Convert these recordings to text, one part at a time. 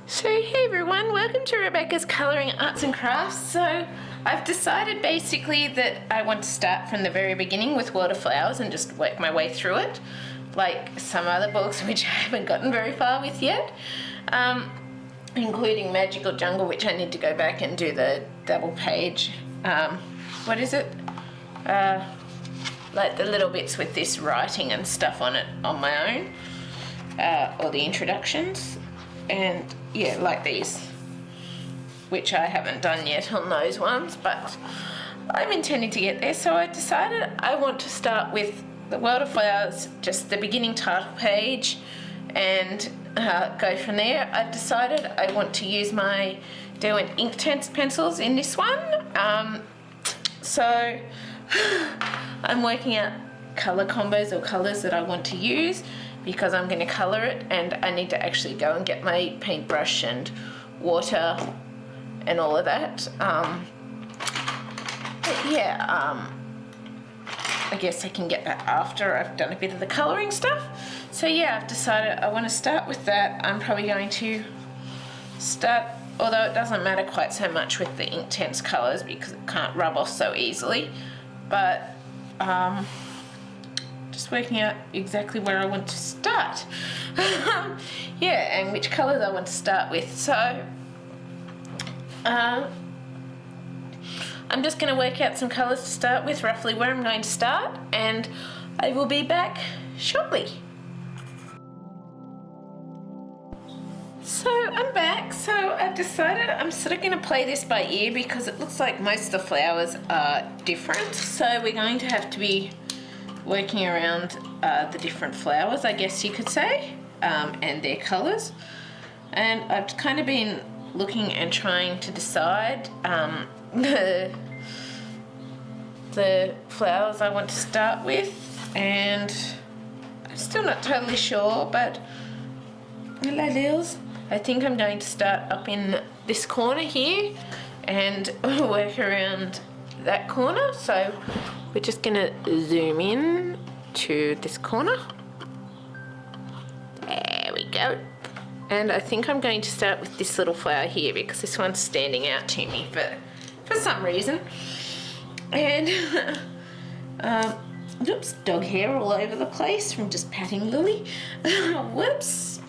So hey everyone, welcome to Rebecca's Colouring Arts and Crafts. So I've decided basically that I want to start from the very beginning with Waterflowers and just work my way through it, like some other books which I haven't gotten very far with yet, including Magical Jungle, which I need to go back and do the double page, what is it? Like the little bits with this writing and stuff on it on my own, or the introductions. And yeah, like these, which I haven't done yet on those ones, but I'm intending to get there. So I decided I want to start with the World of Flowers, just the beginning title page, and go from there. I've decided I want to use my Derwent Inktense pencils in this one. So I'm working out colour combos or colours that I want to use, because I'm going to colour it and I need to actually go and get my paintbrush and water and all of that. I guess I can get that after I've done a bit of the colouring stuff. So yeah, I've decided I want to start with that. I'm probably going to start, although it doesn't matter quite so much with the Inktense colours because it can't rub off so easily, but just working out exactly where I want to start. Yeah, and which colours I want to start with. So I'm just going to work out some colours to start with, roughly where I'm going to start, and I will be back shortly. So I'm back. So I've decided I'm sort of going to play this by ear because it looks like most of the flowers are different. So we're going to have to be working around the different flowers, I guess you could say, and their colours. And I've kind of been looking and trying to decide the flowers I want to start with, and I'm still not totally sure, but hello Lils. I think I'm going to start up in this corner here and work around that corner. So we're just going to zoom in to this corner. There we go. And I think I'm going to start with this little flower here because this one's standing out to me for some reason. And oops, dog hair all over the place from just patting Lily. Whoops.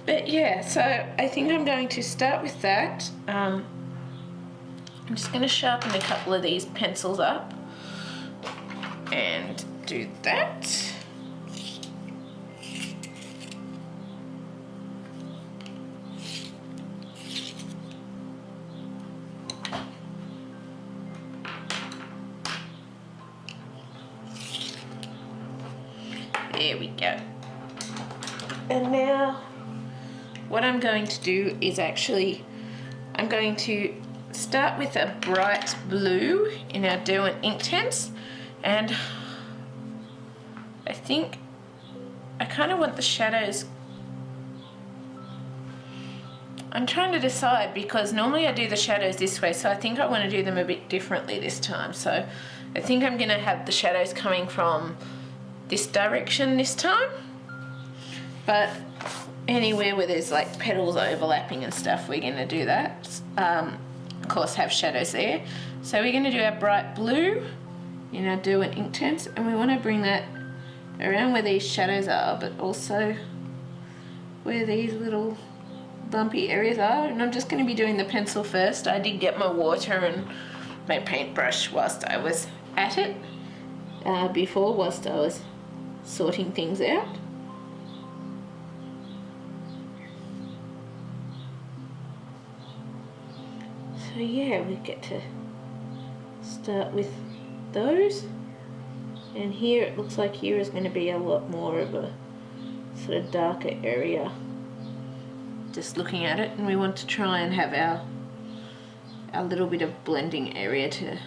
But yeah, so I think I'm going to start with that. I'm just going to sharpen a couple of these pencils up and do that. There we go. And now what I'm going to do is I'm going to start with a bright blue in our Derwent Inktense, and I think I kind of want the shadows. I'm trying to decide because normally I do the shadows this way, so I think I want to do them a bit differently this time. So I think I'm going to have the shadows coming from this direction this time, but anywhere where there's like petals overlapping and stuff, we're going to do that. Of course, have shadows there. So we're going to do our bright blue in our Derwent Inktense, and we want to bring that around where these shadows are, but also where these little bumpy areas are. And I'm just going to be doing the pencil first. I did get my water and my paintbrush whilst I was at it before, whilst I was sorting things out. So yeah, we get to start with those, and here it looks like here is going to be a lot more of a sort of darker area just looking at it, and we want to try and have our little bit of blending area to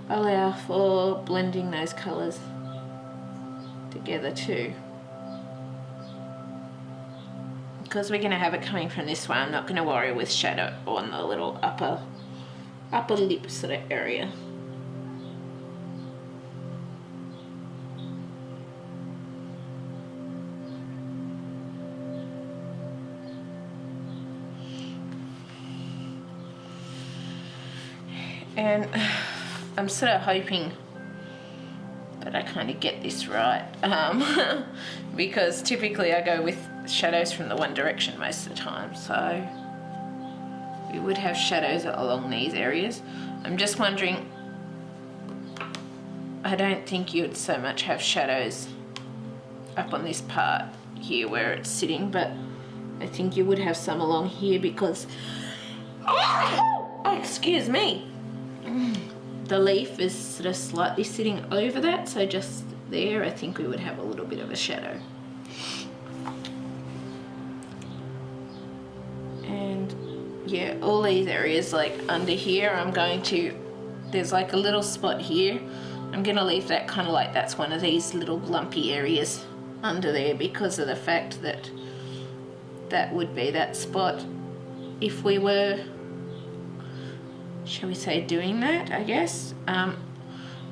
allow for blending those colours together too. Because we're going to have it coming from this way, I'm not going to worry with shadow on the little upper lip sort of area. And I'm sort of hoping that I kind of get this right, because typically I go with shadows from the One Direction most of the time, so we would have shadows along these areas. I'm just wondering, I don't think you'd so much have shadows up on this part here where it's sitting, but I think you would have some along here because, oh, excuse me, the leaf is sort of slightly sitting over that, so just there I think we would have a little bit of a shadow. And yeah, all these areas like under here, I'm going to, there's like a little spot here, I'm going to leave that kind of like that's one of these little lumpy areas under there because of the fact that that would be that spot if we were, shall we say, doing that, I guess. I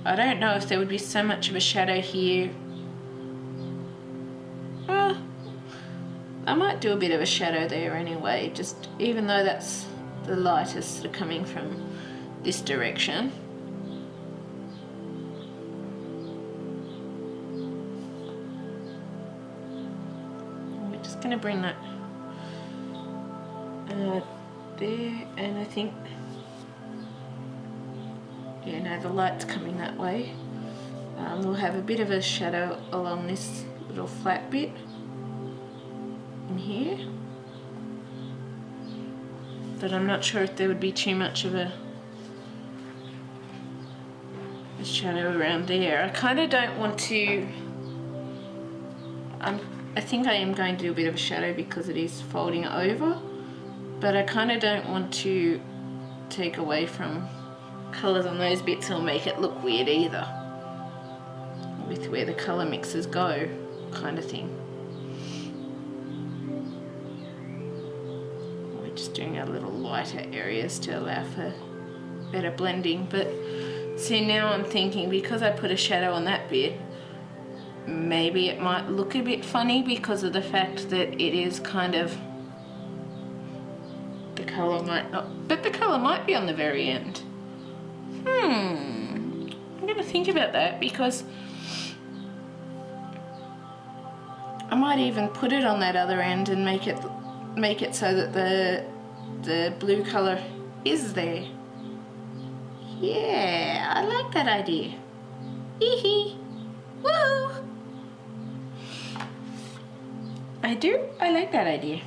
don't know if there would be so much of a shadow here. Well, I might do a bit of a shadow there anyway, just even though that's the lightest sort of coming from this direction. We're just going to bring that there, and I think, yeah, no, the light's coming that way. We'll have a bit of a shadow along this little flat bit in here, but I'm not sure if there would be too much of a shadow around there. I kind of don't want to, I think I am going to do a bit of a shadow because it is folding over, but I kind of don't want to take away from colours on those bits or make it look weird either with where the colour mixes go, kind of thing. We're just doing our little lighter areas to allow for better blending, but see, now I'm thinking because I put a shadow on that bit, maybe it might look a bit funny because of the fact that it is kind of, the colour might not, but the colour might be on the very end. I'm going to think about that because I might even put it on that other end and make it so that the blue colour is there. Yeah, I like that idea. Hee woo! I do. I like that idea.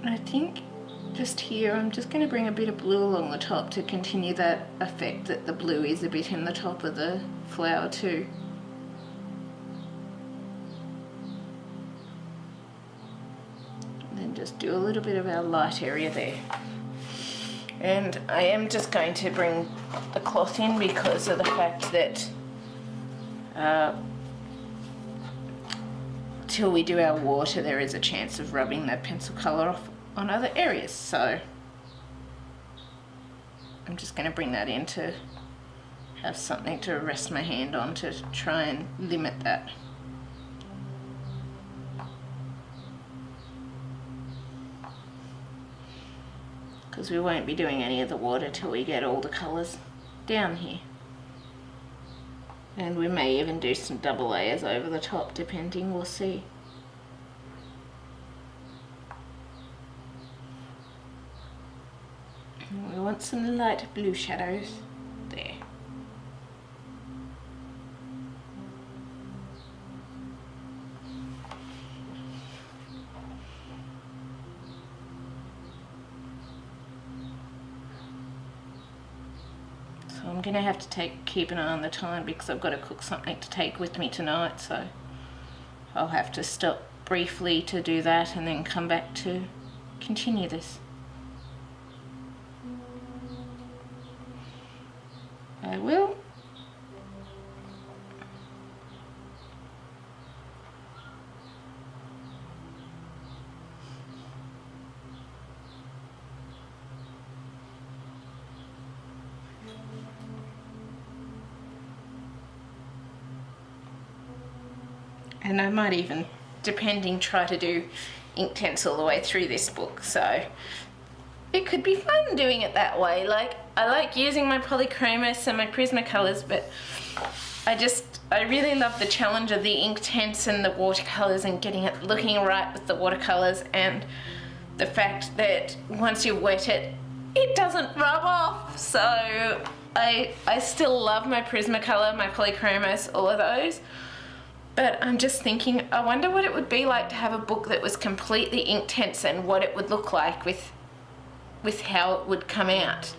I think just here I'm just going to bring a bit of blue along the top to continue that effect that the blue is a bit in the top of the flower too. And then just do a little bit of our light area there. And I am just going to bring the cloth in because of the fact that till we do our water there is a chance of rubbing that pencil colour off on other areas, so I'm just going to bring that in to have something to rest my hand on to try and limit that. Because we won't be doing any of the water till we get all the colours down here. And we may even do some double layers over the top depending, we'll see. We want some light blue shadows there. So I'm going to have to keep an eye on the time because I've got to cook something to take with me tonight, so I'll have to stop briefly to do that and then come back to continue this. I will. And I might even, depending, try to do Inktense all the way through this book, so it could be fun doing it that way. Like, I like using my polychromos and my Prismacolors, but I really love the challenge of the Inktense and the watercolors and getting it looking right with the watercolors, and the fact that once you wet it, it doesn't rub off. So I still love my Prismacolor, my polychromos, all of those. But I'm just thinking, I wonder what it would be like to have a book that was completely Inktense and what it would look like with how it would come out.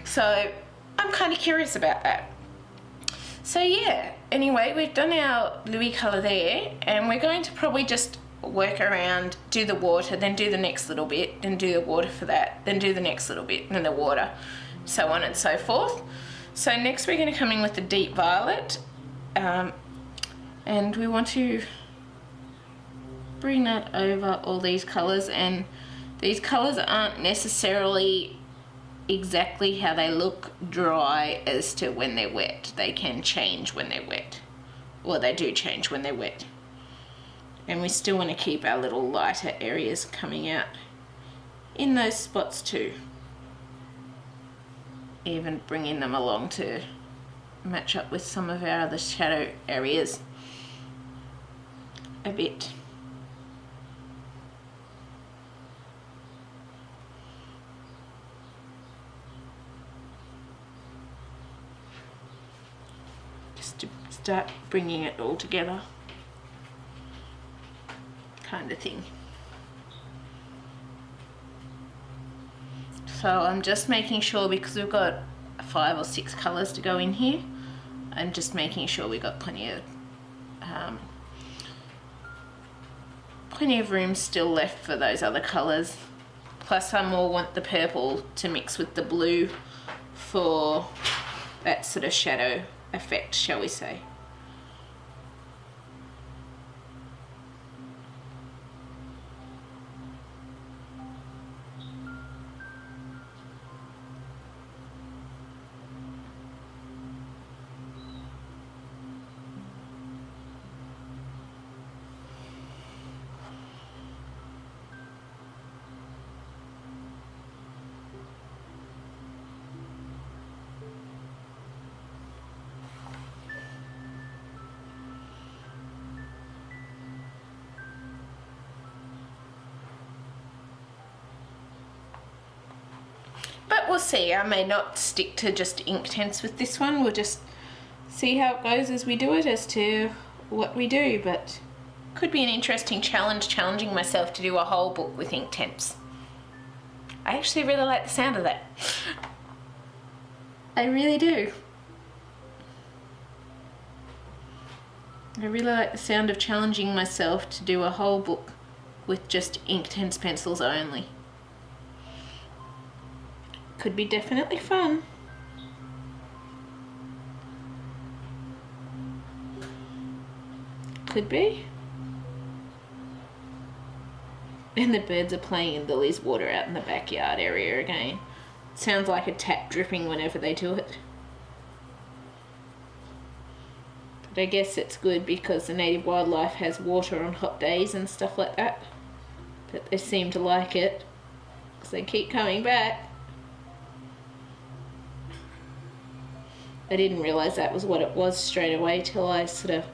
So I'm kind of curious about that. So yeah, anyway, we've done our bluey colour there, and we're going to probably just work around, do the water, then do the next little bit, then do the water for that, then do the next little bit, and then the water, so on and so forth. So next we're going to come in with the deep violet. And we want to bring that over all these colours, and these colours aren't necessarily exactly how they look dry as to when they're wet. They can change when they're wet, or they do change when they're wet. And we still want to keep our little lighter areas coming out in those spots too. Even bringing them along to match up with some of our other shadow areas a bit. Just to start bringing it all together, kind of thing. So I'm just making sure, because we've got 5 or 6 colours to go in here, I'm just making sure we've got plenty of room still left for those other colours. Plus I more want the purple to mix with the blue for that sort of shadow effect, shall we say. But we'll see. I may not stick to just Inktense with this one. We'll just see how it goes as we do it, as to what we do. But could be an interesting challenge, challenging myself to do a whole book with Inktense. I actually really like the sound of that. I really do. I really like the sound of challenging myself to do a whole book with just Inktense pencils only. Could be definitely fun. Could be. And the birds are playing in Lily's water out in the backyard area again. Sounds like a tap dripping whenever they do it. But I guess it's good because the native wildlife has water on hot days and stuff like that. But they seem to like it because they keep coming back. I didn't realise that was what it was straight away till I sort of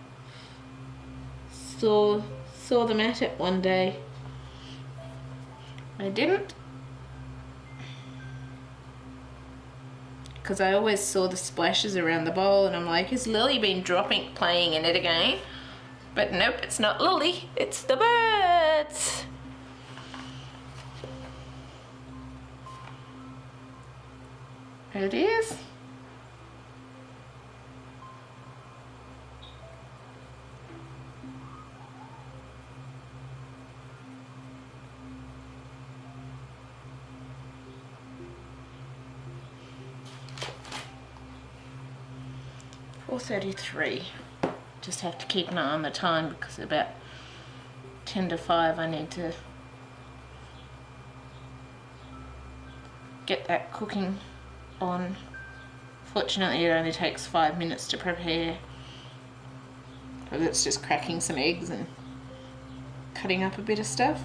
saw them at it one day. I didn't, because I always saw the splashes around the bowl and I'm like, has Lily been playing in it again? But nope, it's not Lily, it's the birds. There it is. 4:33. Just have to keep an eye on the time because about 10 to 5 I need to get that cooking on. Fortunately it only takes 5 minutes to prepare because it's just cracking some eggs and cutting up a bit of stuff.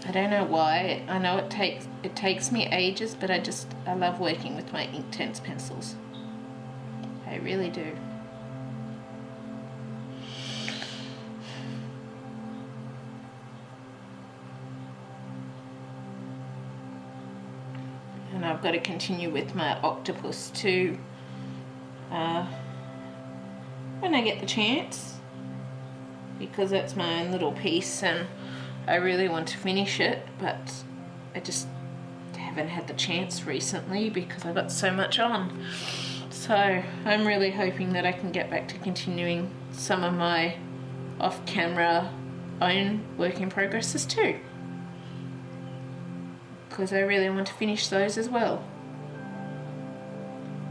I don't know why. I know it takes me ages, but I love working with my Inktense pencils. I really do. And I've got to continue with my octopus too when I get the chance, because that's my own little piece and I really want to finish it, but I just haven't had the chance recently because I've got so much on. So I'm really hoping that I can get back to continuing some of my off-camera own work in progresses too, because I really want to finish those as well.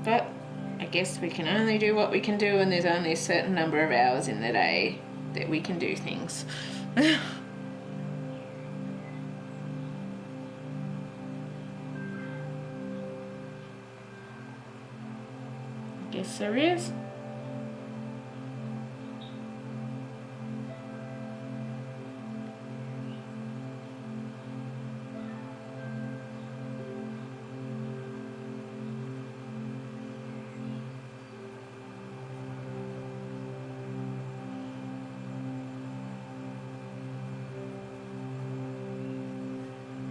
But I guess we can only do what we can do, and there's only a certain number of hours in the day that we can do things. Guess there is.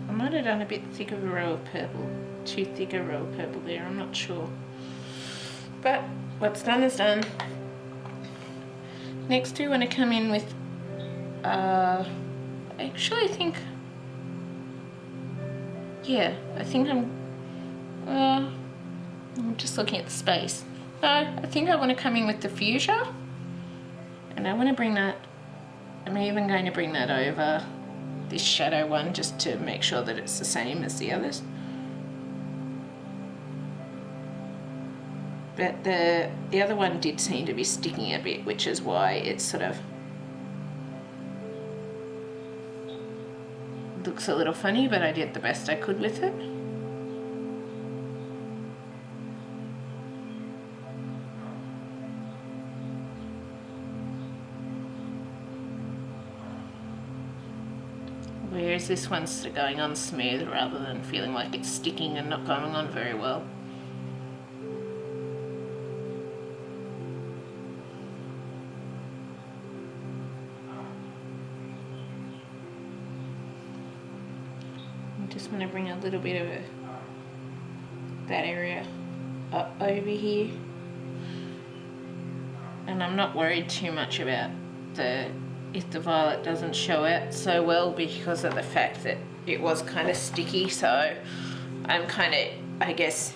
I might have done a bit thicker of a row of purple, too thick a row of purple there, I'm not sure. But what's done is done. Next we want to come in with, I actually think, yeah, I think I'm just looking at the space. No, I think I want to come in with the Fuschia, and I want to bring that, I'm even going to bring that over this shadow one just to make sure that it's the same as the others. But the other one did seem to be sticking a bit, which is why it sort of looks a little funny, but I did the best I could with it. Whereas this one's sort of going on smooth rather than feeling like it's sticking and not going on very well. Just want to bring a little bit of that area up over here, and I'm not worried too much about if the violet doesn't show out so well because of the fact that it was kind of sticky. So I'm kind of, I guess,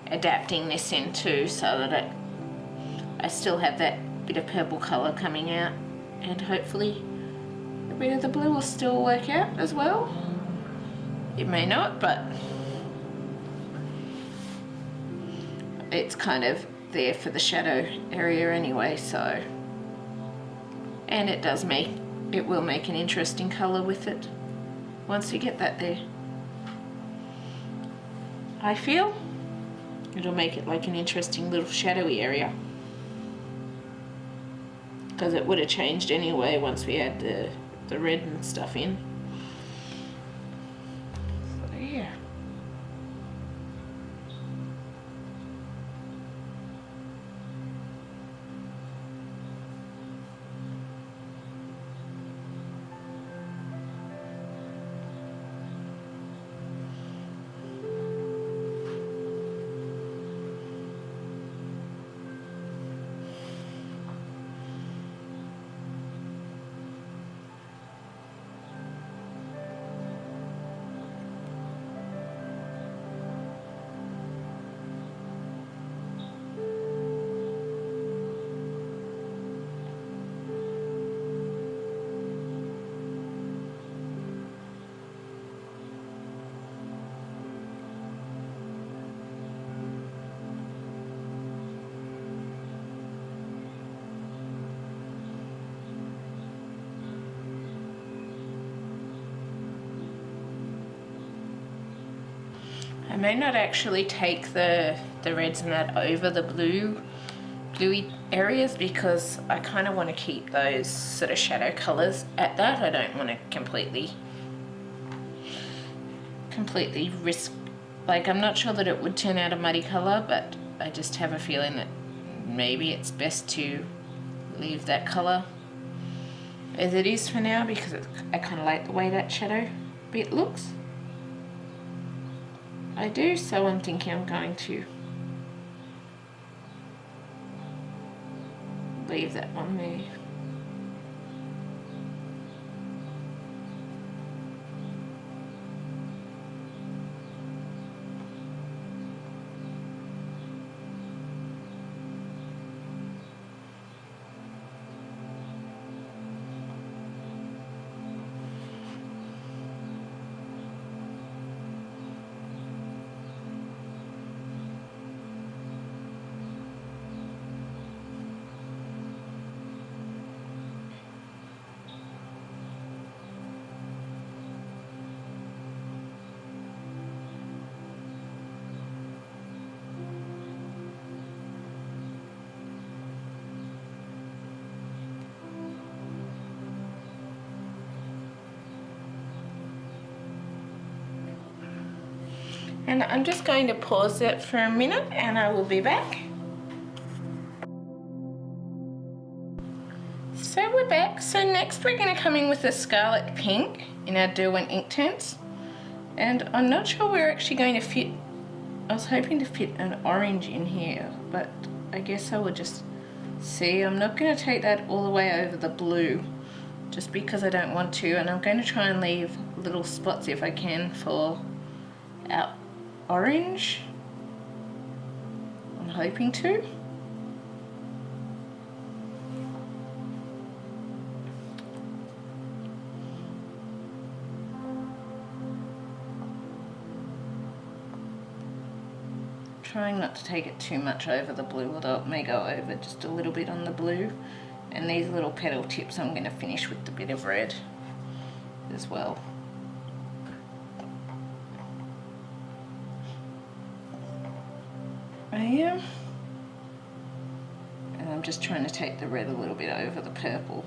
adapting this in too so that I still have that bit of purple colour coming out, and hopefully A bit of the blue will still work out as well. It may not, but it's kind of there for the shadow area anyway, so. And it will make an interesting colour with it once you get that there. I feel it'll make it like an interesting little shadowy area, because it would have changed anyway once we had the red and stuff in. So yeah. I may not actually take the reds and that over the bluey areas, because I kind of want to keep those sort of shadow colours at that. I don't want to completely risk, like, I'm not sure that it would turn out a muddy colour, but I just have a feeling that maybe it's best to leave that colour as it is for now, because I kind of like the way that shadow bit looks. I do, so I'm thinking I'm going to leave that one there. And I'm just going to pause that for a minute and I will be back. So we're back. So next we're going to come in with the Scarlet Pink in our Derwent Inktense. And I'm not sure we're actually going to fit, I was hoping to fit an orange in here, but I guess I will just see. I'm not going to take that all the way over the blue, just because I don't want to, and I'm going to try and leave little spots if I can for our orange. I'm hoping to. Trying not to take it too much over the blue, although it may go over just a little bit on the blue. And these little petal tips I'm going to finish with a bit of red as well. I am. And I'm just trying to take the red a little bit over the purple.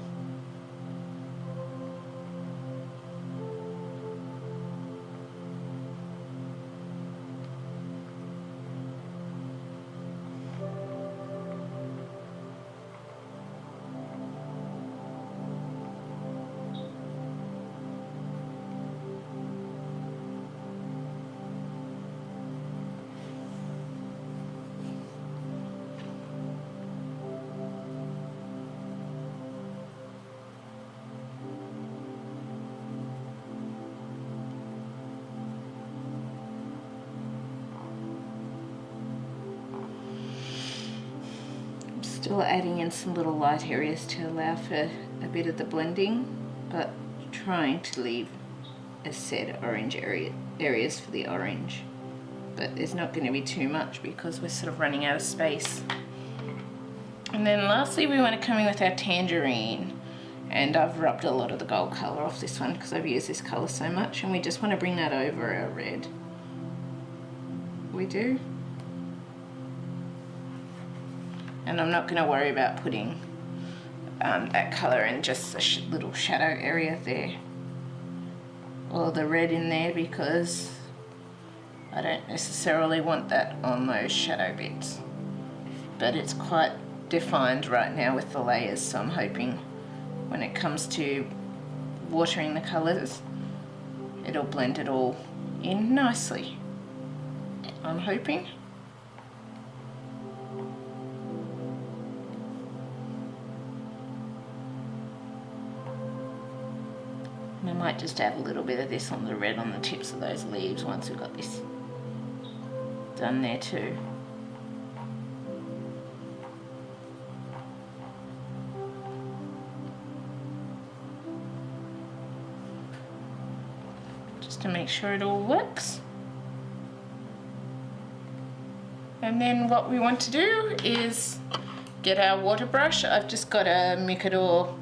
Still adding in some little light areas to allow for a bit of the blending, but trying to leave a set orange areas for the orange, but there's not going to be too much because we're sort of running out of space. And then lastly we want to come in with our Tangerine, and I've rubbed a lot of the gold colour off this one because I've used this colour so much, and we just want to bring that over our red. We do. And I'm not going to worry about putting that colour in just the little shadow area there, or the red in there, because I don't necessarily want that on those shadow bits. But it's quite defined right now with the layers, so I'm hoping when it comes to watering the colours it'll blend it all in nicely, I'm hoping. And I might just add a little bit of this on the red on the tips of those leaves once we've got this done there too. Just to make sure it all works. And then what we want to do is get our water brush. I've just got a Mikador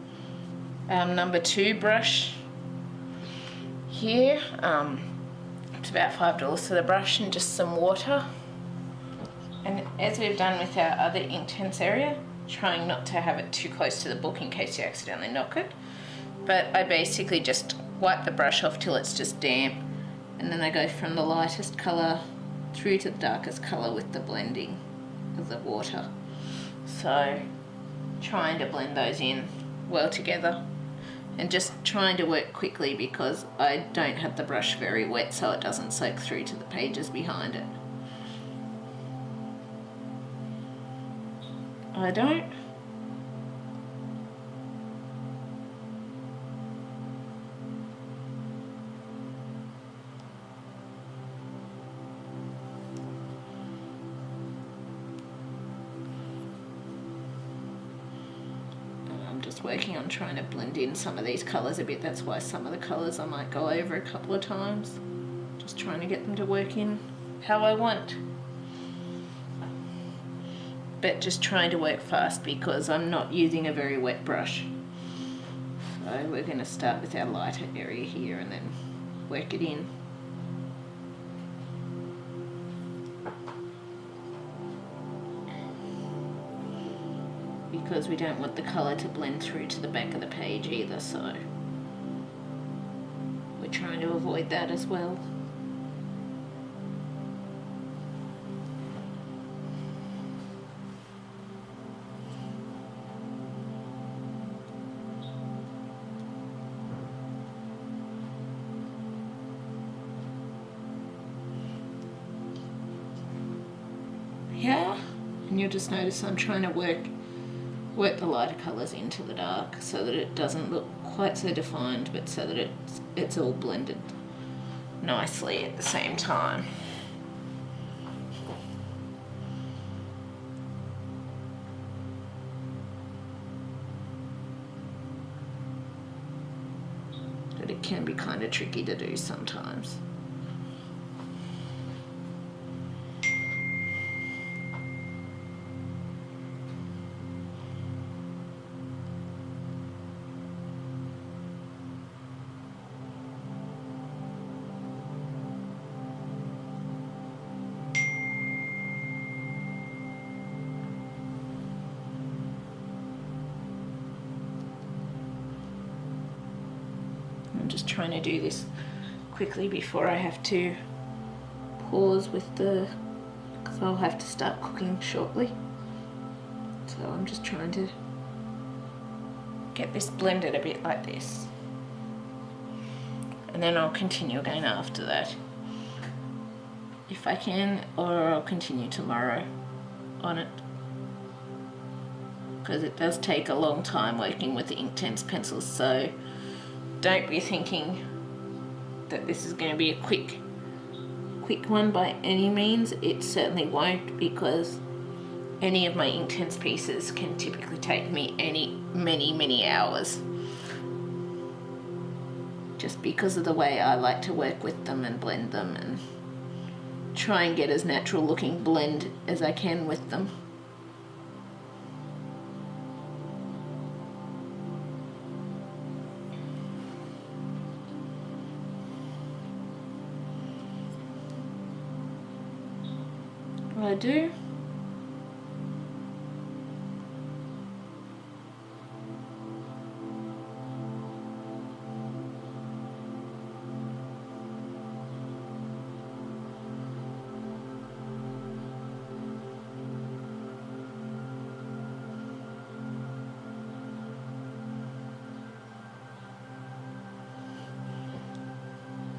number 2 brush here. It's about $5 for the brush and just some water. And as we've done with our other Inktense area, trying not to have it too close to the book in case you accidentally knock it, but I basically just wipe the brush off till it's just damp, and then I go from the lightest colour through to the darkest colour with the blending of the water. So trying to blend those in well together, and just trying to work quickly because I don't have the brush very wet so it doesn't soak through to the pages behind it. I don't. Working on trying to blend in some of these colours a bit. That's why some of the colours I might go over a couple of times, just trying to get them to work in how I want, but just trying to work fast because I'm not using a very wet brush. So we're going to start with our lighter area here and then work it in. Because we don't want the colour to blend through to the back of the page either, so we're trying to avoid that as well. Yeah, and you'll just notice I'm trying to work the lighter colours into the dark so that it doesn't look quite so defined, but so that it's all blended nicely at the same time. But it can be kind of tricky to do sometimes. I'm just trying to do this quickly before I have to pause with because I'll have to start cooking shortly. So I'm just trying to get this blended a bit like this. And then I'll continue again after that, if I can, or I'll continue tomorrow on it. Because it does take a long time working with the Inktense pencils, so don't be thinking that this is going to be a quick one by any means. It certainly won't, because any of my Inktense pieces can typically take me many hours. just because of the way I like to work with them and blend them and try and get as natural looking blend as I can with them. What I do,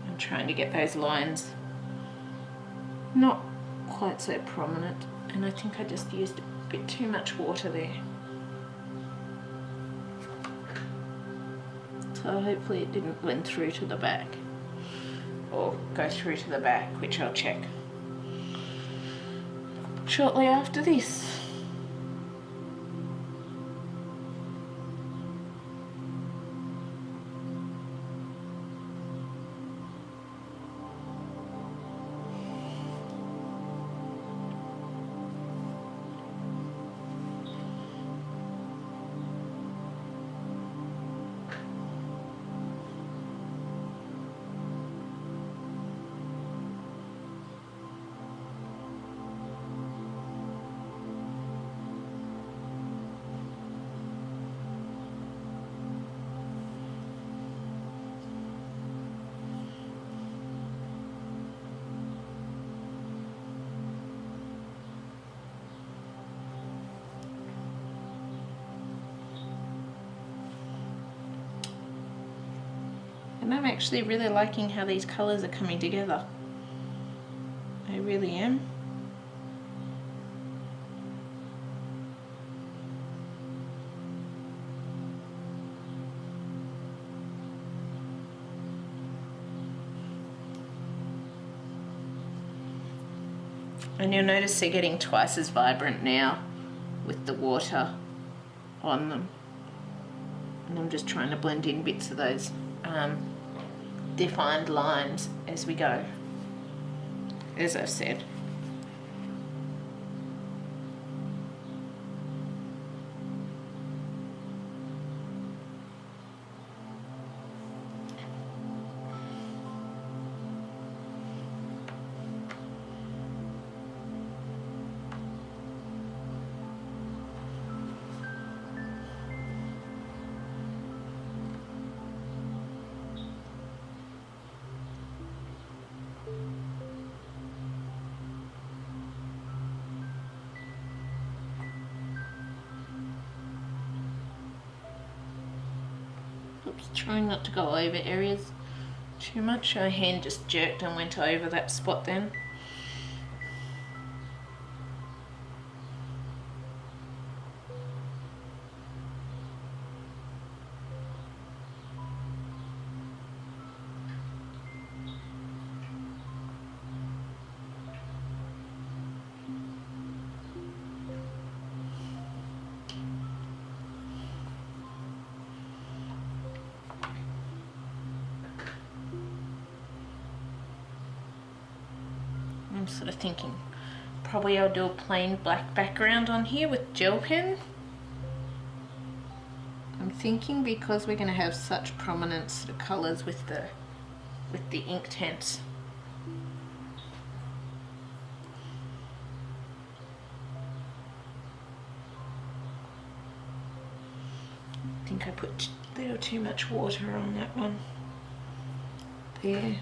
I'm trying to get those lines not quite so prominent, and I think I just used a bit too much water there. So hopefully it didn't blend through to the back, or go through to the back, which I'll check shortly after this. And I'm actually really liking how these colours are coming together. I really am. And you'll notice they're getting twice as vibrant now with the water on them. And I'm just trying to blend in bits of those defined lines as we go, as I've said. Oops, trying not to go over areas too much. My hand just jerked and went over that spot then. I'm sort of thinking probably I'll do a plain black background on here with gel pen. I'm thinking because we're going to have such prominent sort of colours with the Inktense. I think I put a little too much water on that one there.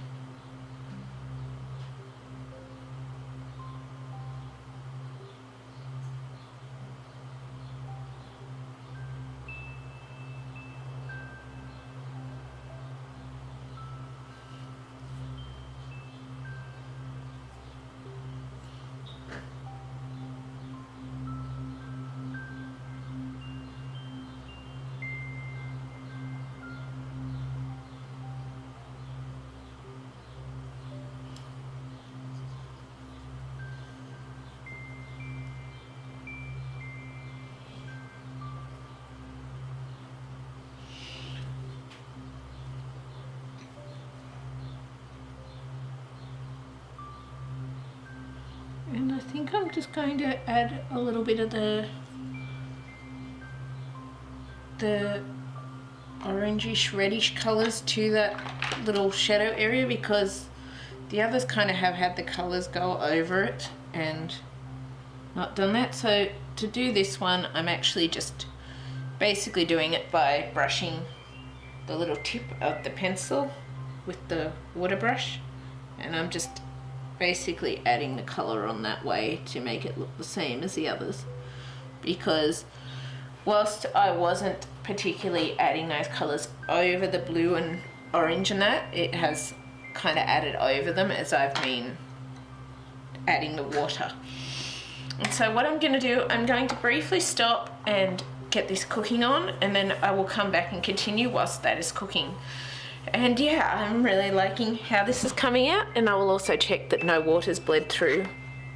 think I'm just going to add a little bit of the orangish reddish colours to that little shadow area, because the others kind of have had the colours go over it and not done that. So to do this one, I'm actually just basically doing it by brushing the little tip of the pencil with the water brush, and I'm just basically adding the colour on that way to make it look the same as the others, because whilst I wasn't particularly adding those colours over the blue and orange and that, it has kind of added over them as I've been adding the water. And so what I'm going to do, I'm going to briefly stop and get this cooking on, and then I will come back and continue whilst that is cooking. And yeah, I'm really liking how this is coming out, and I will also check that no water's bled through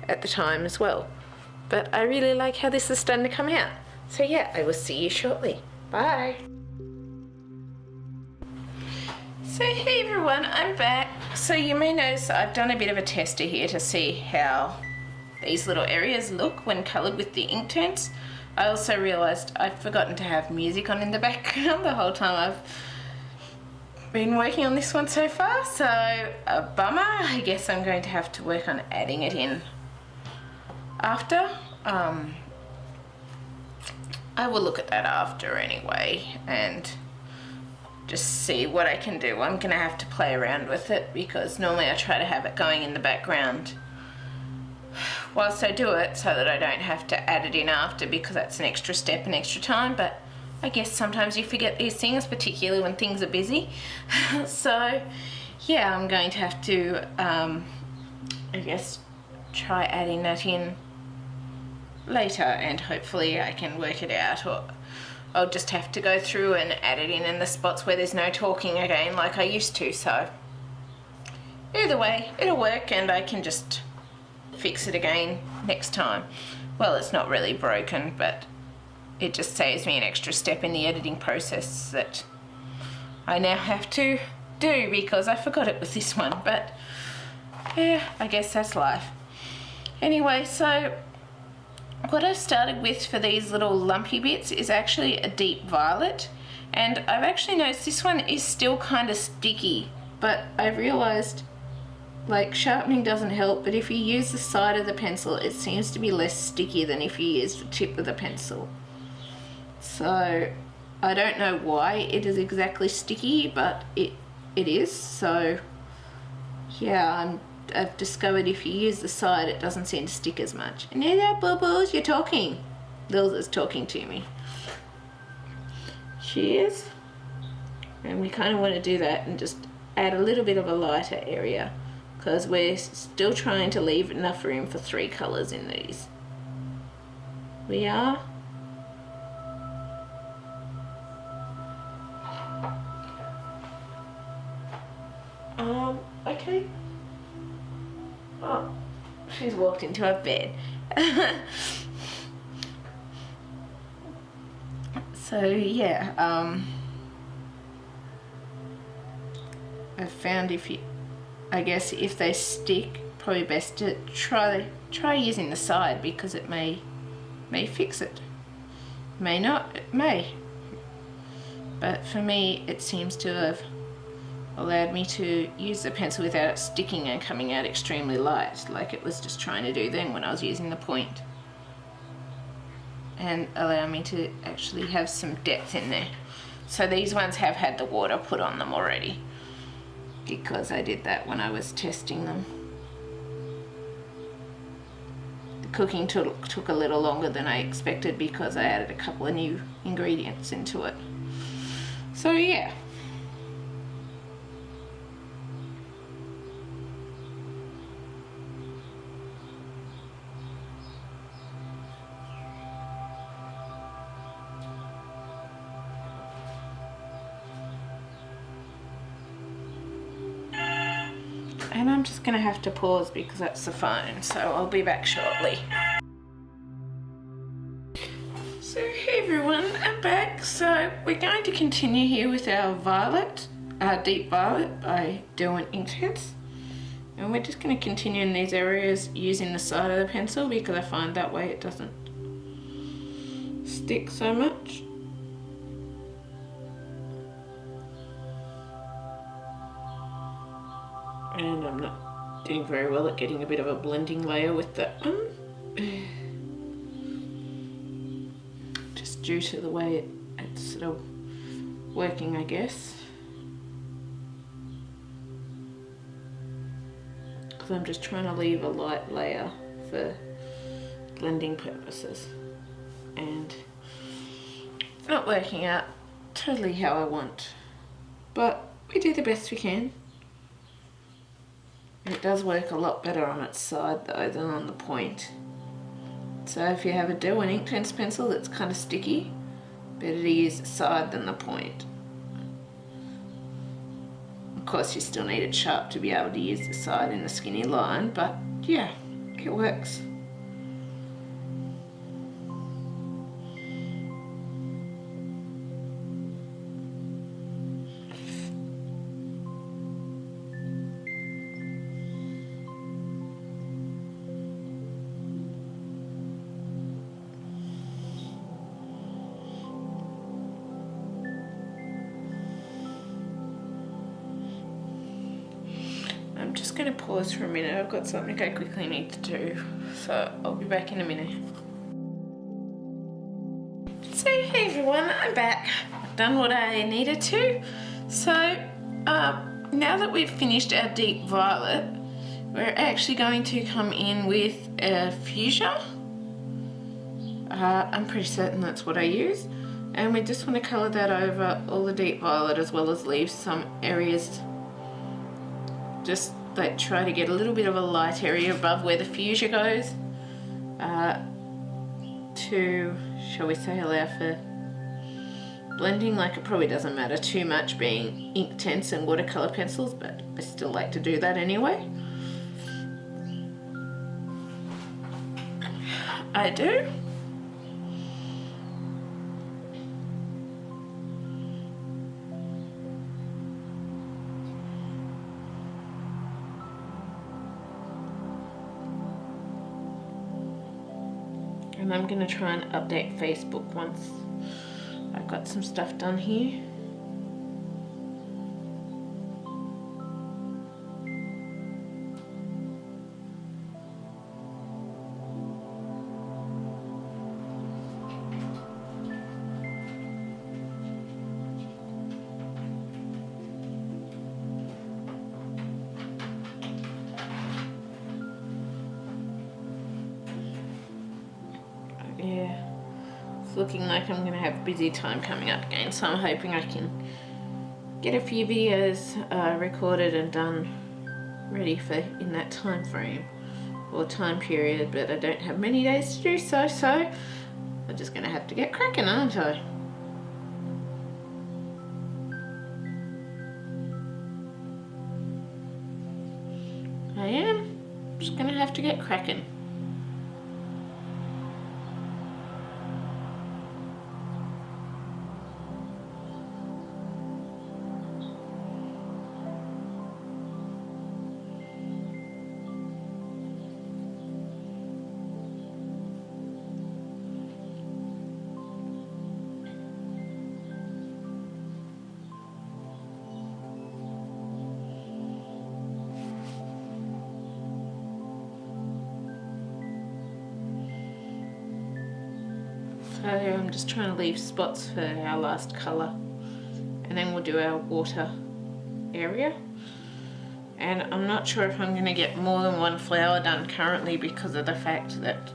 at the time as well. But I really like how this is starting to come out. So yeah, I will see you shortly. Bye. So hey everyone, I'm back. So you may notice I've done a bit of a tester here to see how these little areas look when coloured with the Inktense. I also realised I'd forgotten to have music on in the background the whole time I've been working on this one so far, so a bummer. I guess I'm going to have to work on adding it in after. I will look at that after anyway and just see what I can do. I'm gonna have to play around with it, because normally I try to have it going in the background whilst I do it so that I don't have to add it in after, because that's an extra step and extra time. But I guess sometimes you forget these things, particularly when things are busy. So yeah, I'm going to have to I guess try adding that in later, and hopefully I can work it out, or I'll just have to go through and add it in the spots where there's no talking again like I used to. So either way, it'll work, and I can just fix it again next time. Well, it's not really broken, but it just saves me an extra step in the editing process that I now have to do because I forgot it with this one. But yeah, I guess that's life. Anyway, so what I've started with for these little lumpy bits is actually a deep violet, and I've actually noticed this one is still kind of sticky, but I realised like sharpening doesn't help, but if you use the side of the pencil it seems to be less sticky than if you use the tip of the pencil. So I don't know why it is exactly sticky, but it is. So yeah, I've discovered if you use the side it doesn't seem to stick as much. And hello Bubbles, you're talking. Lilza's talking to me. She is. And we kind of want to do that and just add a little bit of a lighter area, because we're still trying to leave enough room for 3 colours in these. We are. Okay. Oh, she's walked into her bed. So yeah, I've found I guess if they stick, probably best to try using the side, because it may fix it. May not, it may. But for me, it seems to have allowed me to use the pencil without it sticking and coming out extremely light, like it was just trying to do then when I was using the point. And allow me to actually have some depth in there. So these ones have had the water put on them already, because I did that when I was testing them. The cooking took a little longer than I expected because I added a couple of new ingredients into it. So yeah. And I'm just going to have to pause because that's the phone, so I'll be back shortly. So hey everyone, I'm back. So we're going to continue here with our violet, Deep Violet by Derwent Inktense. And we're just going to continue in these areas using the side of the pencil because I find that way it doesn't stick so much. And I'm not doing very well at getting a bit of a blending layer with that one. Just due to the way it's sort of working, I guess. Because I'm just trying to leave a light layer for blending purposes. And it's not working out totally how I want. But we do the best we can. It does work a lot better on its side though than on the point. So if you have a Derwent Inktense pencil that's kind of sticky, better to use the side than the point. Of course you still need it sharp to be able to use the side in a skinny line, but yeah, it works. I'm just going to pause for a minute. I've got something I quickly need to do, so I'll be back in a minute. So hey everyone, I'm back. I've done what I needed to. So now that we've finished our deep violet, we're actually going to come in with a fuchsia. I'm pretty certain that's what I use. And we just want to colour that over all the deep violet as well as leave some areas. Just like try to get a little bit of a light area above where the fuchsia goes to, shall we say, allow for blending. Like, it probably doesn't matter too much being Inktense and watercolour pencils, but I still like to do that anyway. I do. And I'm going to try and update Facebook once I've got some stuff done here. Yeah, it's looking like I'm going to have a busy time coming up again, so I'm hoping I can get a few videos recorded and done ready for in that time frame or time period, but I don't have many days to do so, so I'm just going to have to get cracking, aren't I? I am just going to have to get cracking. So I'm just trying to leave spots for our last colour, and then we'll do our water area. And I'm not sure if I'm going to get more than one flower done currently because of the fact that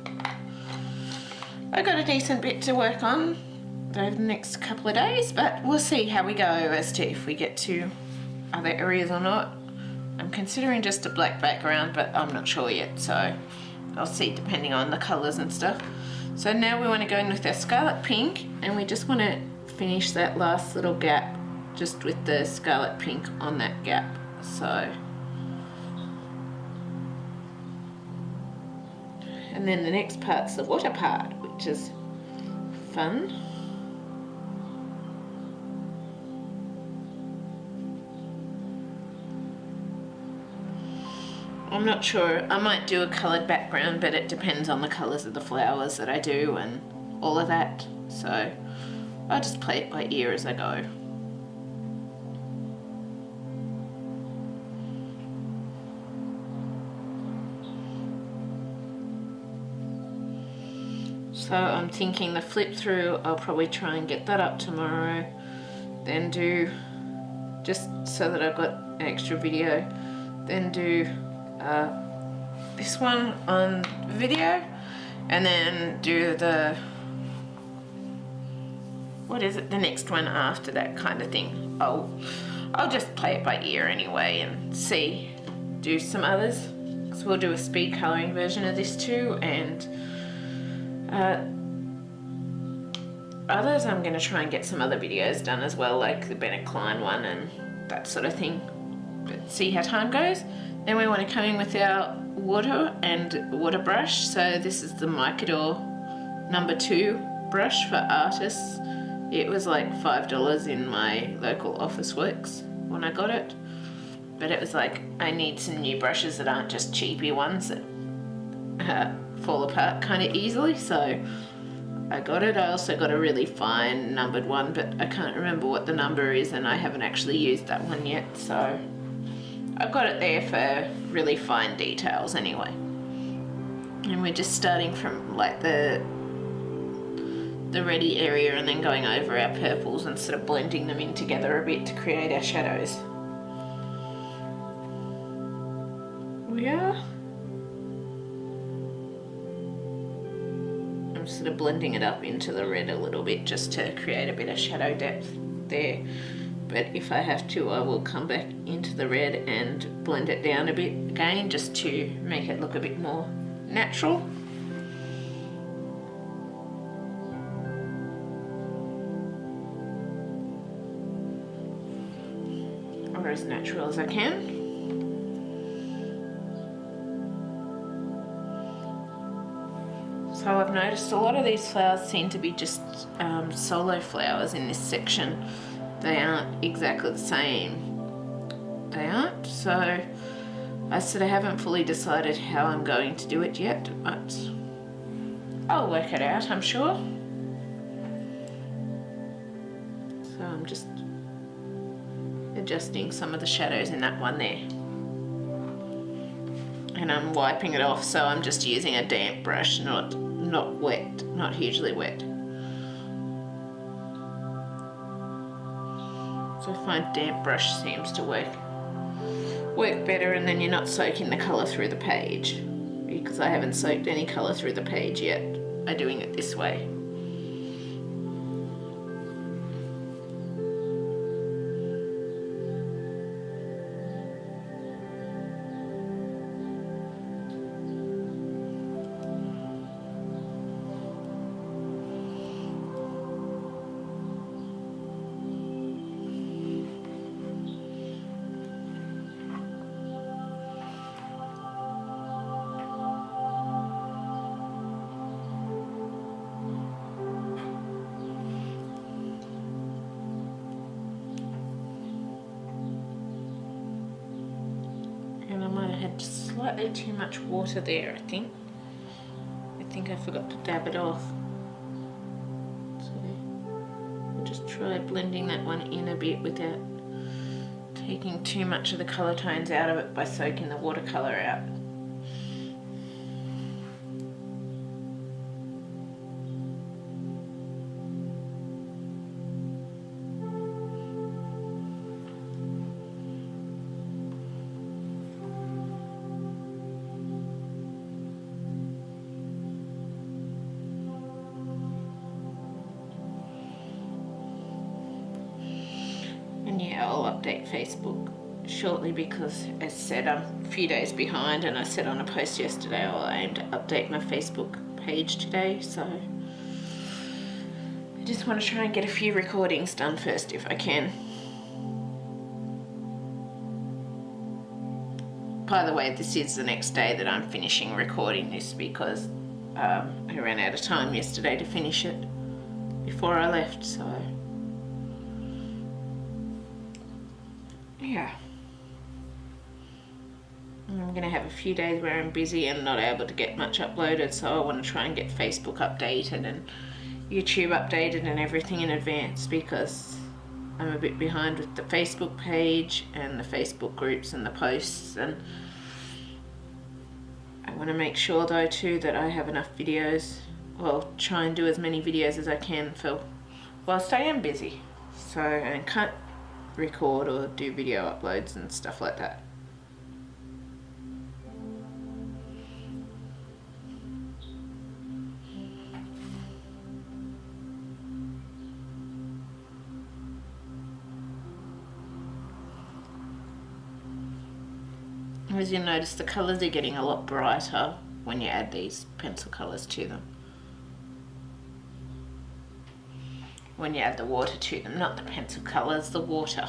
I got a decent bit to work on over the next couple of days, but we'll see how we go as to if we get to other areas or not. I'm considering just a black background, but I'm not sure yet, so I'll see depending on the colours and stuff. So now we want to go in with our Scarlet Pink, and we just want to finish that last little gap just with the Scarlet Pink on that gap. So, and then the next part's the water part, which is fun. I'm not sure. I might do a coloured background, but it depends on the colours of the flowers that I do and all of that. So I'll just play it by ear as I go. So I'm thinking the flip through, I'll probably try and get that up tomorrow, then do, just so that I've got an extra video, then do this one on video, and then do the, what is it, the next one after that kind of thing. I'll just play it by ear anyway and see, do some others, because we'll do a speed colouring version of this too, and others I'm going to try and get some other videos done as well, like the Bennett Klein one and that sort of thing, but see how time goes. Then we want to come in with our water and water brush. So this is the Micador #2 brush for artists. It was like $5 in my local Office Works when I got it, but it was like, I need some new brushes that aren't just cheapy ones that fall apart kind of easily, so I got it. I also got a really fine numbered one, but I can't remember what the number is and I haven't actually used that one yet, so I've got it there for really fine details anyway. And we're just starting from like the ready area and then going over our purples and sort of blending them in together a bit to create our shadows. We are. I'm sort of blending it up into the red a little bit just to create a bit of shadow depth there. But if I have to, I will come back into the red and blend it down a bit again just to make it look a bit more natural. Or as natural as I can. So I've noticed a lot of these flowers seem to be just solo flowers in this section. They aren't exactly the same. They aren't, so I sort of haven't fully decided how I'm going to do it yet, but I'll work it out, I'm sure. So I'm just adjusting some of the shadows in that one there. And I'm wiping it off, so I'm just using a damp brush, not wet, not hugely wet. So I find damp brush seems to work better, and then you're not soaking the colour through the page, because I haven't soaked any colour through the page yet by doing it this way. Slightly too much water there, I think. I forgot to dab it off. So I'll just try blending that one in a bit without taking too much of the colour tones out of it by soaking the watercolour out. I'll update Facebook shortly because, as said, I'm a few days behind, and I said on a post yesterday I'll aim to update my Facebook page today, so I just want to try and get a few recordings done first if I can. By the way, this is the next day that I'm finishing recording this because I ran out of time yesterday to finish it before I left, so yeah. I'm going to have a few days where I'm busy and not able to get much uploaded, so I want to try and get Facebook updated and YouTube updated and everything in advance, because I'm a bit behind with the Facebook page and the Facebook groups and the posts, and I want to make sure though too that I have enough videos, well, try and do as many videos as I can for whilst I am busy, so and can't record or do video uploads and stuff like that. As you notice, the colours are getting a lot brighter when you add these pencil colours to them. When you add the water to them, not the pencil colours, the water.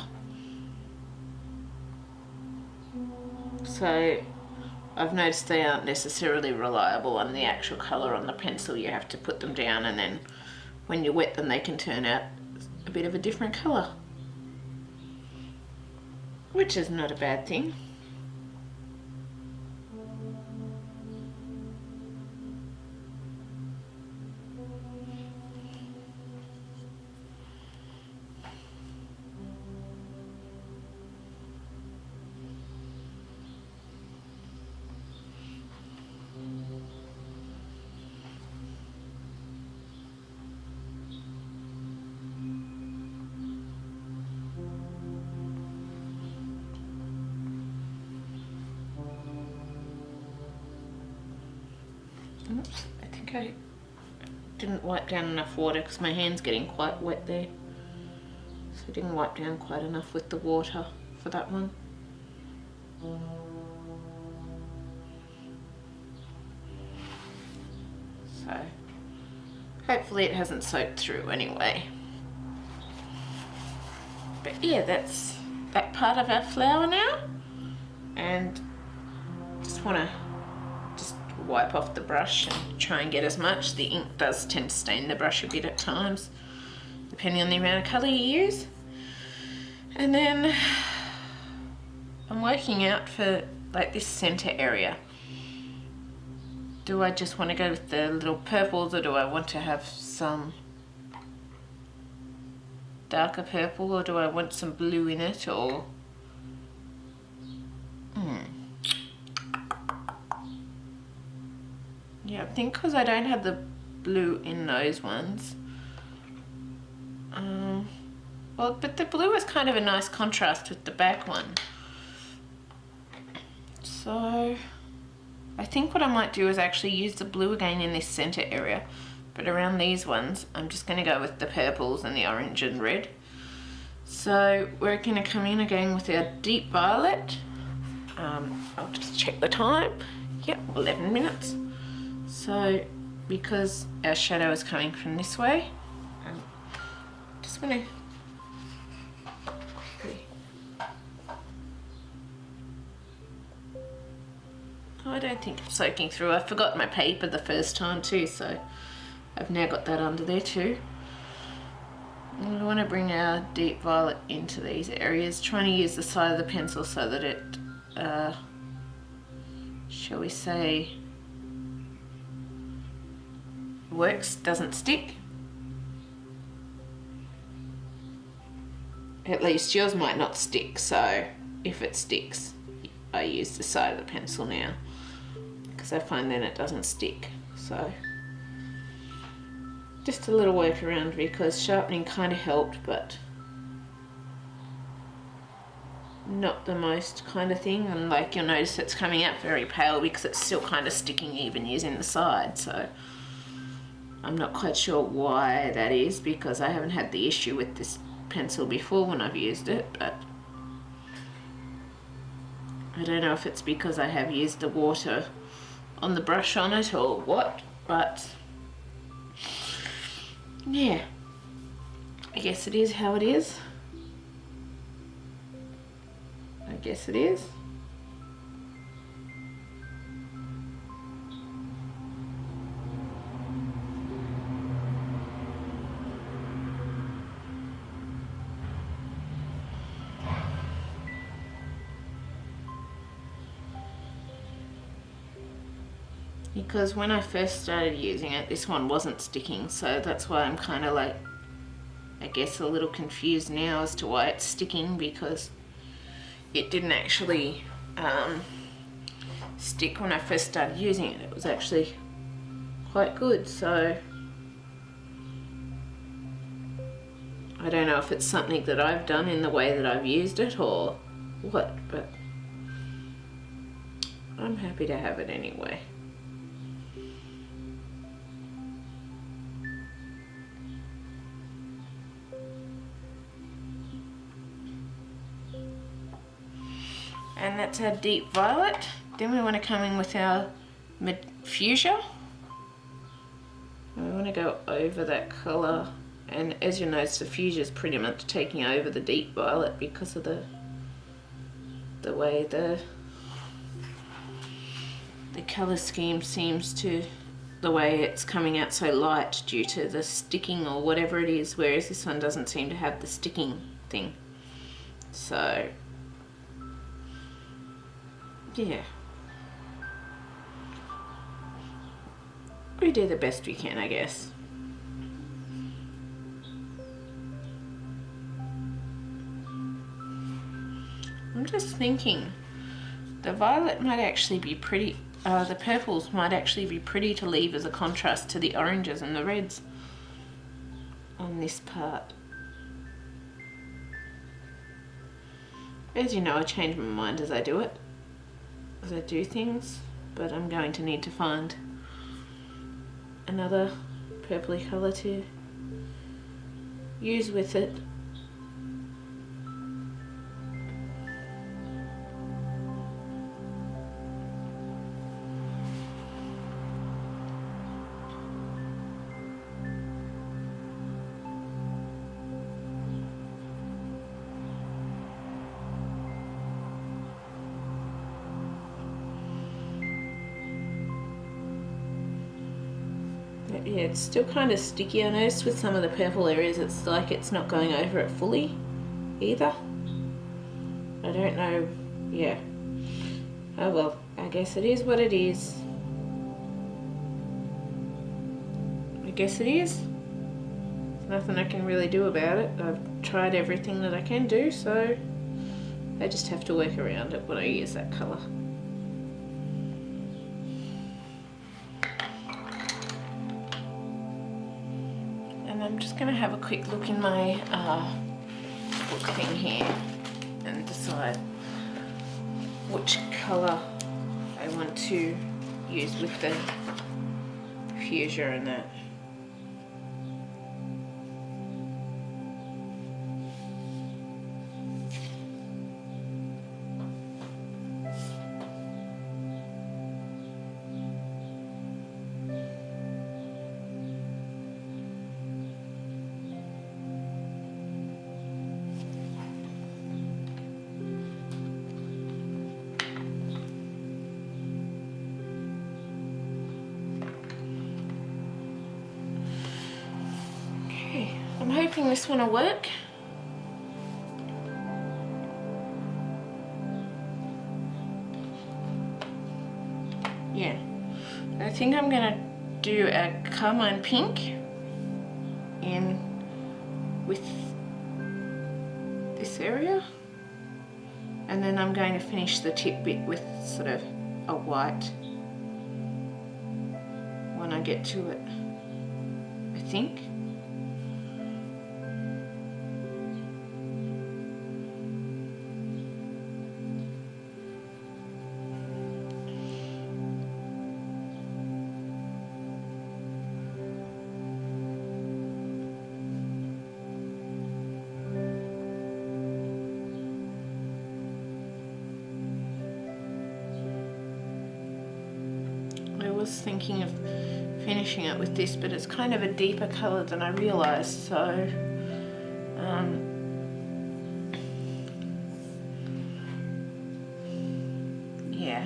So I've noticed they aren't necessarily reliable on the actual colour on the pencil. You have to put them down, and then when you wet them they can turn out a bit of a different colour, which is not a bad thing. Oops, I think I didn't wipe down enough water because my hand's getting quite wet there. So I didn't wipe down quite enough with the water for that one. So hopefully it hasn't soaked through anyway. But yeah, that's that part of our flower now. And just want to wipe off the brush and try and get as much. The ink does tend to stain the brush a bit at times, depending on the amount of colour you use. And then I'm working out for like this centre area. Do I just want to go with the little purples, or do I want to have some darker purple, or do I want some blue in it, or yeah, I think because I don't have the blue in those ones. Well, but the blue is kind of a nice contrast with the back one. So I think what I might do is actually use the blue again in this centre area. But around these ones, I'm just going to go with the purples and the orange and red. So we're going to come in again with our deep violet. I'll just check the time. Yep, 11 minutes. So because our shadow is coming from this way, just want to quickly. Oh, I don't think it's soaking through. I forgot my paper the first time too, so I've now got that under there too. And we want to bring our deep violet into these areas, trying to use the side of the pencil so that it, shall we say, works, doesn't stick. At least yours might not stick, so if it sticks, I use the side of the pencil now, because I find then it doesn't stick. So just a little workaround, because sharpening kind of helped, but not the most kind of thing. And like you'll notice it's coming out very pale because it's still kind of sticking even using the side. So I'm not quite sure why that is, because I haven't had the issue with this pencil before when I've used it, but I don't know if it's because I have used the water on the brush on it or what, but yeah, I guess it is how it is. I guess it is. because when I first started using it, this one wasn't sticking, so that's why I'm kind of like, I guess, a little confused now as to why it's sticking, because it didn't actually stick when I first started using it. It was actually quite good, so I don't know if it's something that I've done in the way that I've used it or what, but I'm happy to have it anyway. And that's our deep violet. Then we want to come in with our fuchsia. And we want to go over that colour. And as you notice, the fuchsia is pretty much taking over the deep violet because of the way the colour scheme seems to, the way it's coming out so light due to the sticking or whatever it is, whereas this one doesn't seem to have the sticking thing. So yeah, we do the best we can, I guess. I'm just thinking the violet might actually be pretty, the purples might actually be pretty to leave as a contrast to the oranges and the reds on this part. As you know, I change my mind as I do it, as I do things, but I'm going to need to find another purpley colour to use with it. Yeah, it's still kind of sticky. I noticed with some of the purple areas it's like it's not going over it fully either. I don't know, yeah. Oh well, I guess it is what it is. I guess it is. There's nothing I can really do about it. I've tried everything that I can do, so I just have to work around it when I use that colour. I'm just going to have a quick look in my book thing here and decide which colour I want to use with the fuchsia and that. I'm hoping this one will work. Yeah, I think I'm gonna do a Carmine Pink in with this area, and then I'm going to finish the tip bit with sort of a white when I get to it, I think. I was thinking of finishing it with this, but it's kind of a deeper colour than I realised, so yeah,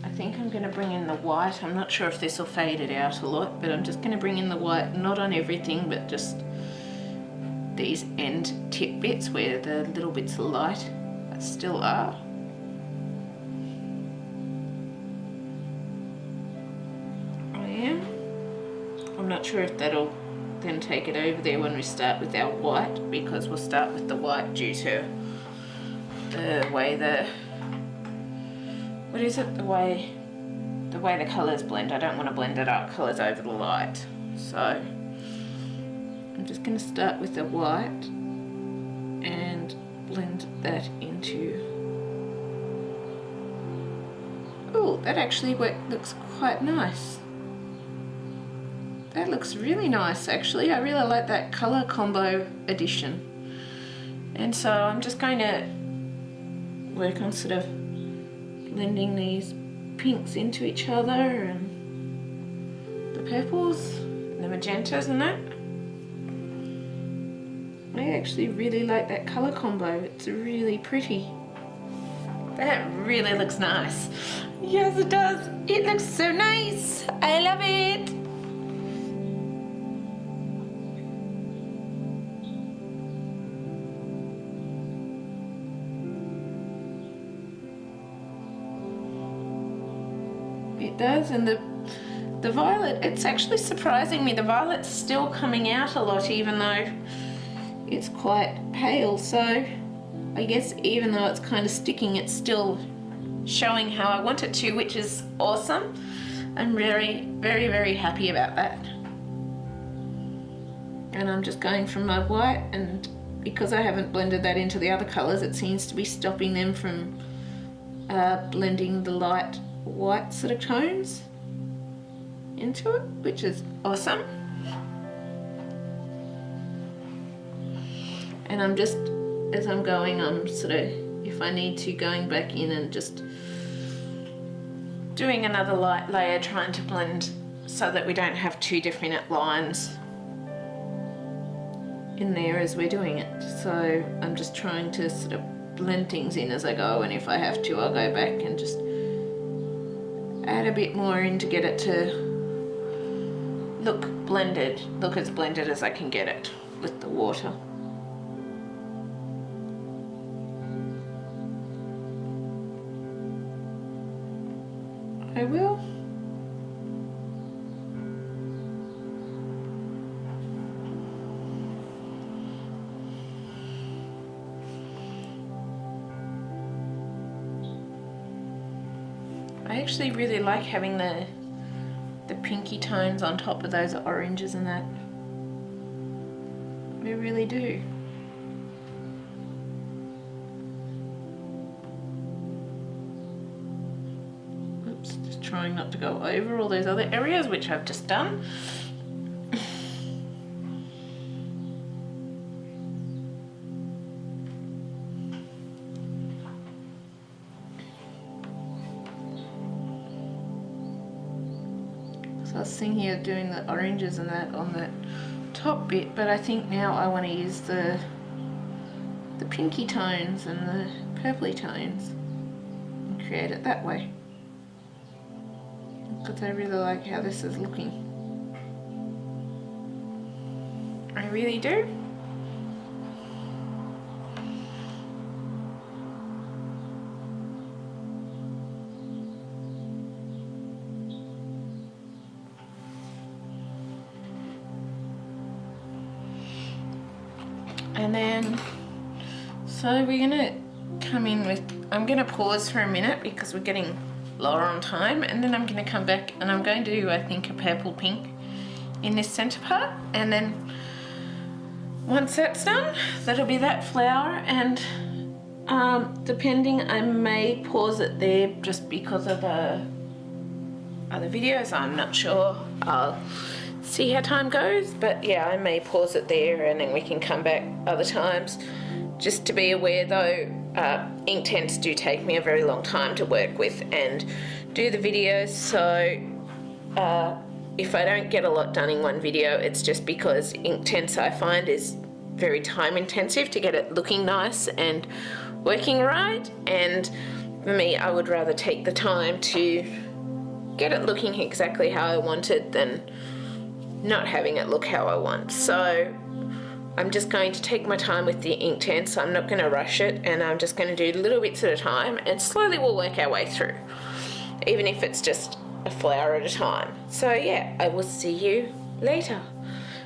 I think I'm going to bring in the white. I'm not sure if this will fade it out a lot, but I'm just going to bring in the white, not on everything, but just these end tip bits where the little bits of light still are. not sure if that'll then take it over there when we start with our white, because we'll start with the white due to the way the way the colours blend. I don't want to blend the dark colours over the light, so I'm just going to start with the white and blend that into. Oh, that actually looks quite nice. That looks really nice actually. I really like that colour combo addition. And so I'm just going to work on sort of blending these pinks into each other and the purples and the magentas and that. I actually really like that colour combo. It's really pretty. That really looks nice. Yes, it does. It looks so nice. I love it. It does, and the violet, it's actually surprising me. The violet's still coming out a lot even though it's quite pale, so I guess even though it's kind of sticking, it's still showing how I want it to, which is awesome. I'm very, very, very happy about that. And I'm just going from my white, and because I haven't blended that into the other colours, it seems to be stopping them from blending the light white sort of tones into it, which is awesome. And I'm just, as I'm going, I'm sort of, if I need to, going back in and just doing another light layer, trying to blend so that we don't have two different lines in there as we're doing it. So I'm just trying to sort of blend things in as I go, and if I have to, I'll go back and just add a bit more in to get it to look blended, look as blended as I can get it with the water. I will. I actually really like having the pinky tones on top of those oranges and that. I really do. Oops, just trying not to go over all those other areas, which I've just done. I was sitting here doing the oranges and that on that top bit, but I think now I want to use the pinky tones and the purpley tones and create it that way, because I really like how this is looking. I really do. And then, so we're gonna come in with, I'm gonna pause for a minute because we're getting lower on time, and then I'm gonna come back and I'm going to do, I think, a purple pink in this center part, and then once that's done, that'll be that flower. And depending, I may pause it there just because of the other videos. I'm not sure. I'll see how time goes, but yeah, I may pause it there and then we can come back other times. Just to be aware though, Inktense do take me a very long time to work with and do the videos, so if I don't get a lot done in one video, it's just because Inktense, I find, is very time intensive to get it looking nice and working right, and for me, I would rather take the time to get it looking exactly how I want it than not having it look how I want. So I'm just going to take my time with the Inktense. I'm not going to rush it, and I'm just going to do little bits at a time, and slowly we'll work our way through, even if it's just a flower at a time. So yeah, I will see you later.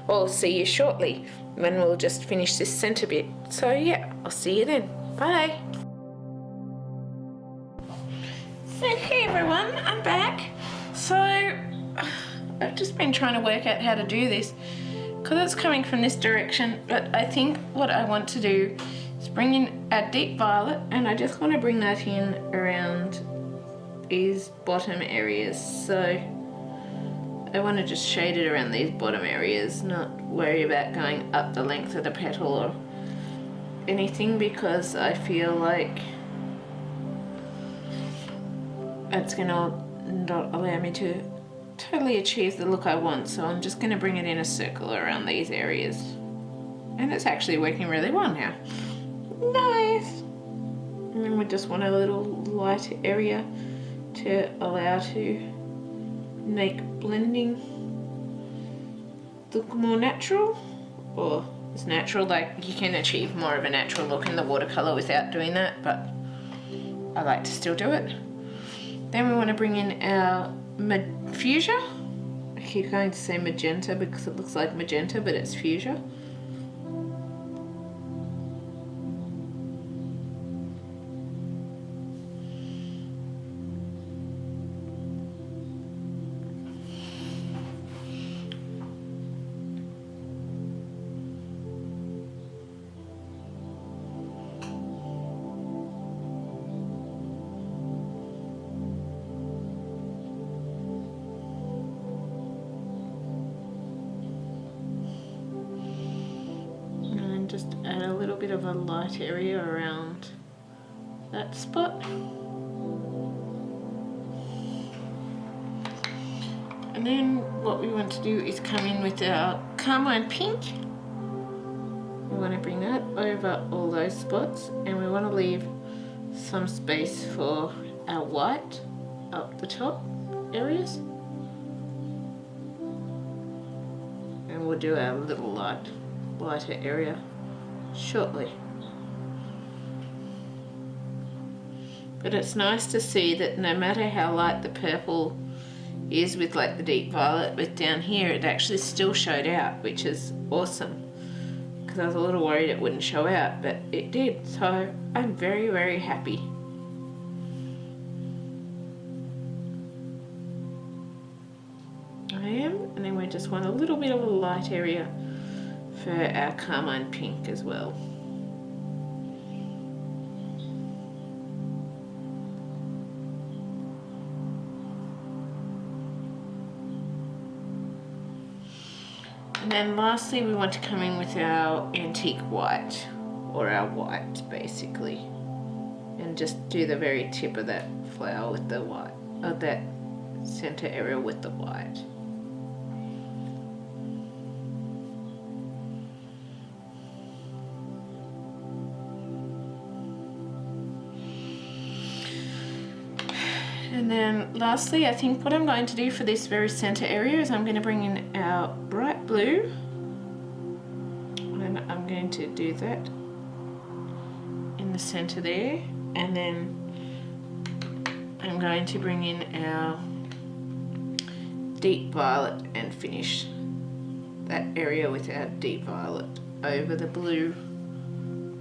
Or see you shortly when we'll just finish this centre bit. So yeah, I'll see you then. Bye. So hey everyone, I'm back. So I've just been trying to work out how to do this because it's coming from this direction, but I think what I want to do is bring in a deep violet, and I just want to bring that in around these bottom areas. So I want to just shade it around these bottom areas, not worry about going up the length of the petal or anything, because I feel like it's going to not allow me to totally achieve the look I want. So I'm just going to bring it in a circle around these areas, and it's actually working really well now. Nice. And then we just want a little light area to allow to make blending look more natural, or it's natural. Like, you can achieve more of a natural look in the watercolor without doing that, but I like to still do it. Then we want to bring in our fuchsia. I keep going to say magenta because it looks like magenta, but it's fuchsia. Just add a little bit of a light area around that spot. And then what we want to do is come in with our Carmine Pink. We want to bring that over all those spots, and we want to leave some space for our white up the top areas. And we'll do our little lighter area shortly. But it's nice to see that no matter how light the purple is with like the deep violet, with down here it actually still showed out, which is awesome, because I was a little worried it wouldn't show out, but it did. So I'm very, very happy. I am. And then we just want a little bit of a light area for our Carmine Pink as well. And then lastly, we want to come in with our antique white, or our white basically, and just do the very tip of that flower with the white, of that center area with the white. And then lastly, I think what I'm going to do for this very center area is I'm going to bring in our bright blue, and I'm going to do that in the center there, and then I'm going to bring in our deep violet and finish that area with our deep violet over the blue,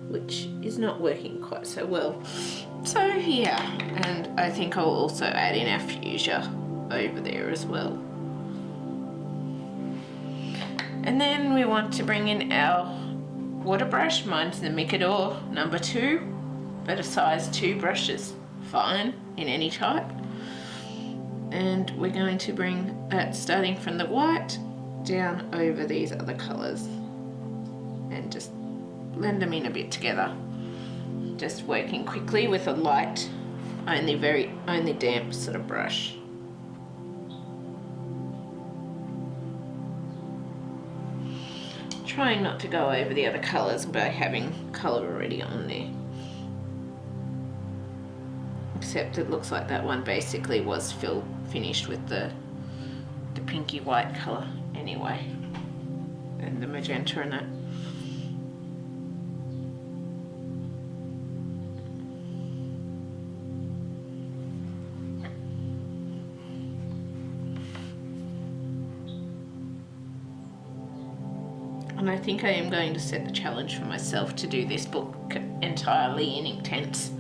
which is not working quite so well. So yeah, and I think I'll also add in our fuchsia over there as well. And then we want to bring in our water brush. Mine's the Mikador number 2, but a size 2 brush is fine in any type. And we're going to bring that, starting from the white down over these other colours, and just blend them in a bit together. Just working quickly with a light, only damp sort of brush. Trying not to go over the other colours by having colour already on there. Except it looks like that one basically was finished with the pinky white colour anyway, and the magenta and that. And I think I am going to set the challenge for myself to do this book entirely in Inktense.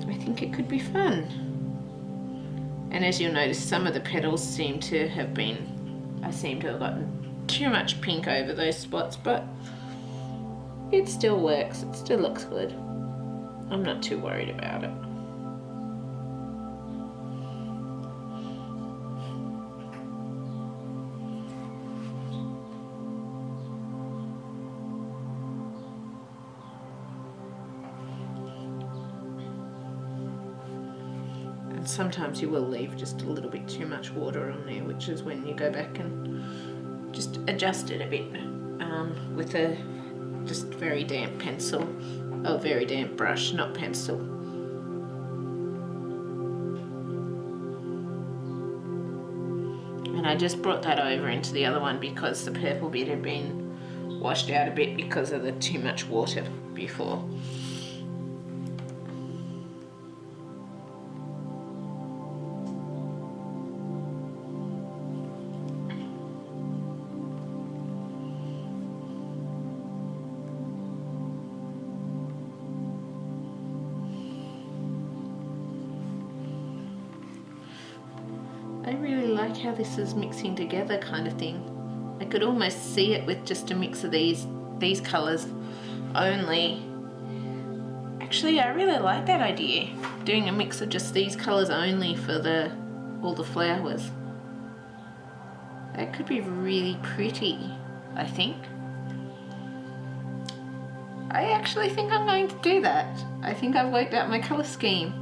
I think it could be fun. And as you'll notice, some of the petals seem to have been, I seem to have gotten too much pink over those spots, but it still works, it still looks good. I'm not too worried about it. Sometimes you will leave just a little bit too much water on there, which is when you go back and just adjust it a bit with a just very damp pencil, or very damp brush, not pencil. And I just brought that over into the other one because the purple bit had been washed out a bit because of the too much water before. I really like how this is mixing together kind of thing. I could almost see it with just a mix of these colours only. Actually, I really like that idea, doing a mix of just these colours only for all the flowers. That could be really pretty, I think. I actually think I'm going to do that. I think I've worked out my colour scheme.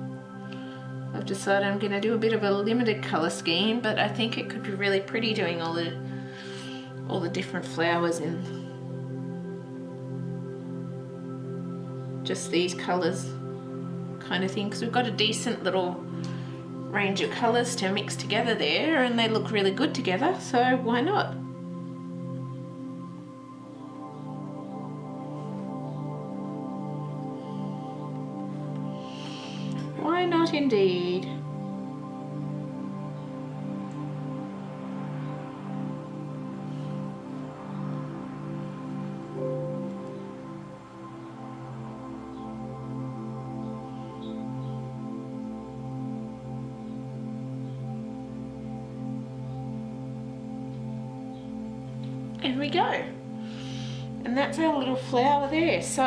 I've decided I'm going to do a bit of a limited colour scheme, but I think it could be really pretty doing all the different flowers in just these colours kind of thing, because we've got a decent little range of colours to mix together there, and they look really good together, so why not? Why not indeed? There we go. And that's our little flower there. So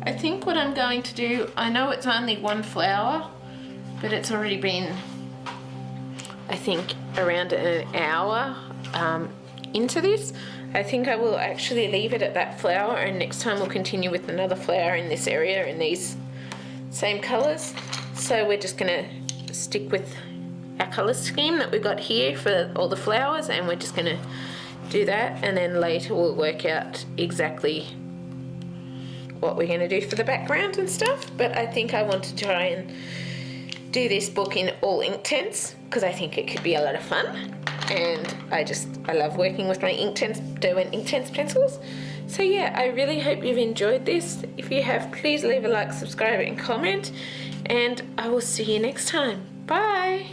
I think what I'm going to do, I know it's only one flower, but it's already been, I think, around an hour into this. I think I will actually leave it at that flower, and next time we'll continue with another flower in this area in these same colours. So we're just going to stick with our colour scheme that we've got here for all the flowers, and we're just going to do that, and then later we'll work out exactly what we're going to do for the background and stuff. But I think I want to try and do this book in all Inktense because I think it could be a lot of fun, and I love working with my Derwent Inktense pencils. So yeah, I really hope you've enjoyed this. If you have, please leave a like, subscribe and comment, and I will see you next time. Bye!